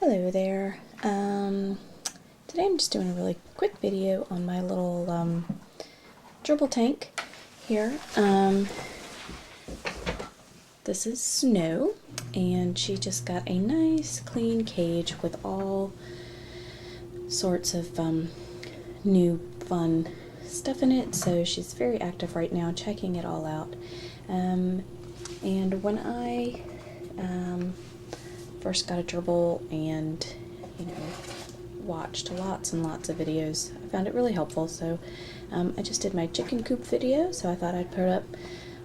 Hello there. Today I'm just doing a really quick video on my little gerbil tank here. This is Snow, and she just got a nice clean cage with all sorts of new fun stuff in it, so she's very active right now checking it all out. And when I first got a gerbil and watched lots and lots of videos, I found it really helpful, so I just did my chicken coop video, so I thought I'd put up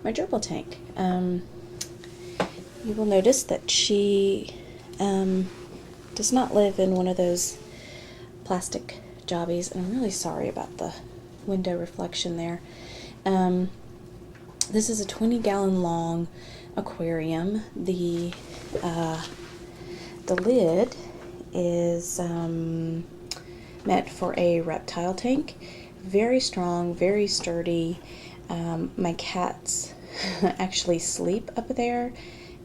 my gerbil tank. You will notice that she does not live in one of those plastic jobbies, and I'm really sorry about the window reflection there. This is a 20-gallon long aquarium. The lid is meant for a reptile tank. Very strong, very sturdy. My cats actually sleep up there,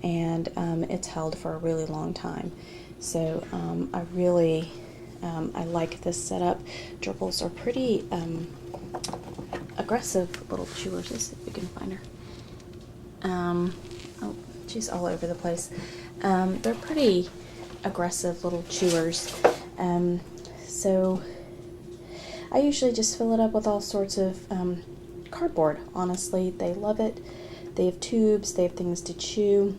and it's held for a really long time. So I like this setup. Gerbils are pretty aggressive little chewers. Let's see if we can find her. Oh, she's all over the place. They're pretty aggressive little chewers. So I usually just fill it up with all sorts of cardboard. Honestly, they love it. They have tubes, they have things to chew.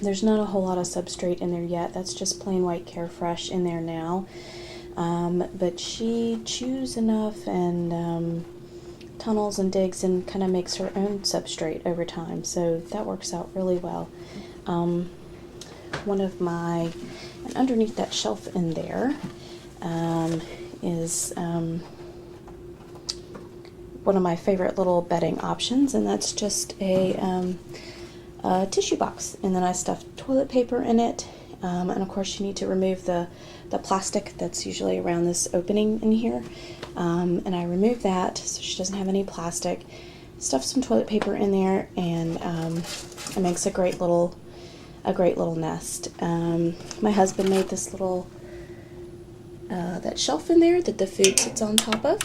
There's not a whole lot of substrate in there yet. That's just plain white Carefresh in there now. But she chews enough and tunnels and digs and kind of makes her own substrate over time. So that works out really well. And underneath that shelf in there is one of my favorite little bedding options, and that's just a tissue box, and then I stuffed toilet paper in it, and of course you need to remove the plastic that's usually around this opening in here, and I removed that so she doesn't have any plastic. Stuffed some toilet paper in there, and it makes a great little nest. My husband made this little that shelf in there that the food sits on top of.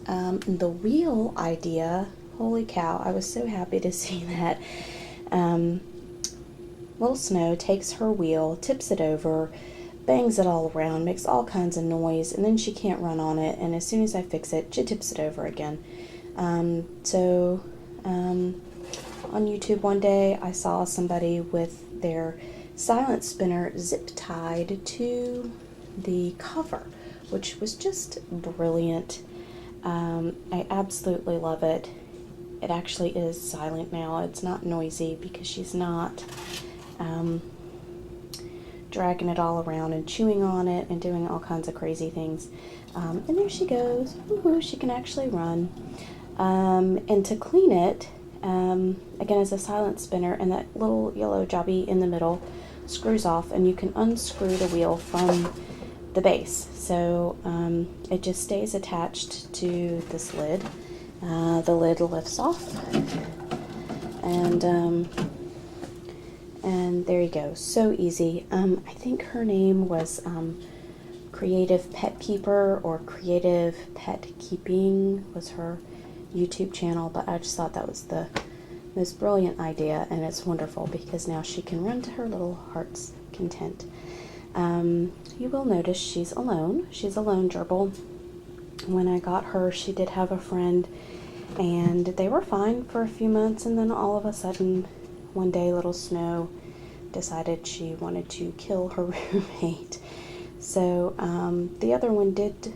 And the wheel idea, holy cow, I was so happy to see that. Little Snow takes her wheel, tips it over, bangs it all around, makes all kinds of noise, and then she can't run on it, and as soon as I fix it, she tips it over again. On YouTube one day, I saw somebody with their silent spinner zip tied to the cover, which was just brilliant. I absolutely love it. It actually is silent now. It's not noisy because she's not dragging it all around and chewing on it and doing all kinds of crazy things. And there she goes. Woohoo, she can actually run. And to clean it, again, as a silent spinner, and that little yellow jobby in the middle screws off, and you can unscrew the wheel from the base. So it just stays attached to this lid. The lid lifts off, and there you go. So easy. I think her name was Creative Pet Keeper, or Creative Pet Keeping was her YouTube channel, but I just thought that was the most brilliant idea, and it's wonderful because now she can run to her little heart's content. You will notice she's alone. She's a lone gerbil. When I got her, she did have a friend, and they were fine for a few months, and then all of a sudden, one day, little Snow decided she wanted to kill her roommate. So the other one did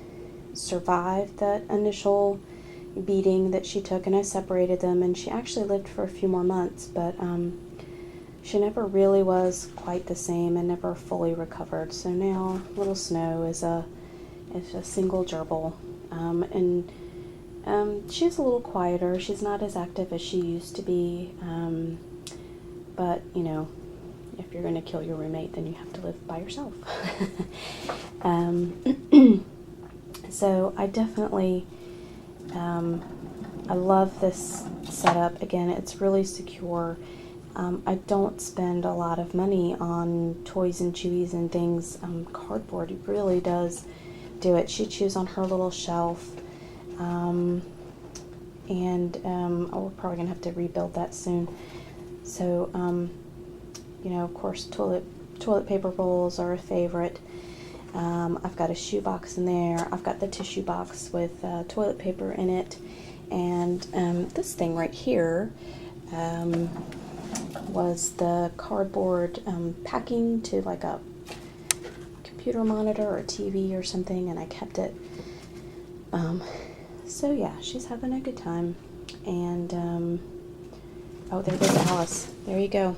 survive that initial beating that she took, and I separated them, and she actually lived for a few more months, but she never really was quite the same and never fully recovered. So now little Snow is a single gerbil, and she's a little quieter. She's not as active as she used to be, but you know, if you're going to kill your roommate, then you have to live by yourself. So I definitely I love this setup. Again, it's really secure. I don't spend a lot of money on toys and chewies and things. Cardboard really does do it. She chews on her little shelf. Oh, we're probably gonna have to rebuild that soon. So, you know, of course, toilet paper rolls are a favorite. I've got a shoebox in there. I've got the tissue box with toilet paper in it, and this thing right here was the cardboard packing to like a computer monitor or TV or something, and I kept it. So yeah, she's having a good time. And oh, there goes Alice. There you go.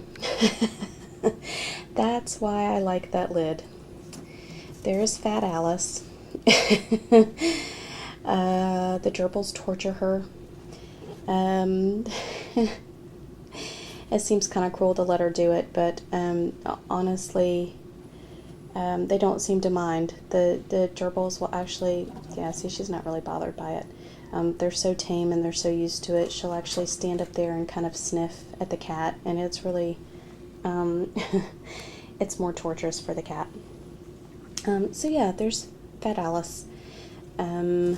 That's why I like that lid. There's Fat Alice. The gerbils torture her. It seems kind of cruel to let her do it, but honestly, they don't seem to mind. The gerbils will actually, yeah, see, she's not really bothered by it. They're so tame and they're so used to it. She'll actually stand up there and kind of sniff at the cat, and it's really, it's more torturous for the cat. So yeah, there's Fat Alice. Yeah.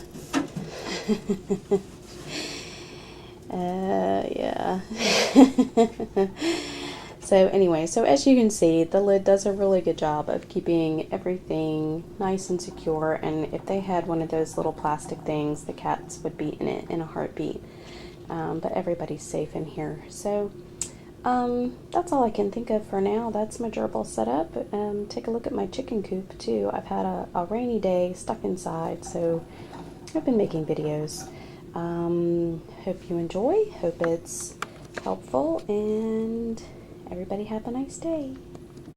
So anyway, so as you can see, the lid does a really good job of keeping everything nice and secure, and if they had one of those little plastic things, the cats would be in it in a heartbeat. But everybody's safe in here. So that's all I can think of for now. That's my gerbil setup. Take a look at my chicken coop too. I've had a rainy day stuck inside, so I've been making videos. Hope you enjoy. Hope it's helpful, and everybody have a nice day.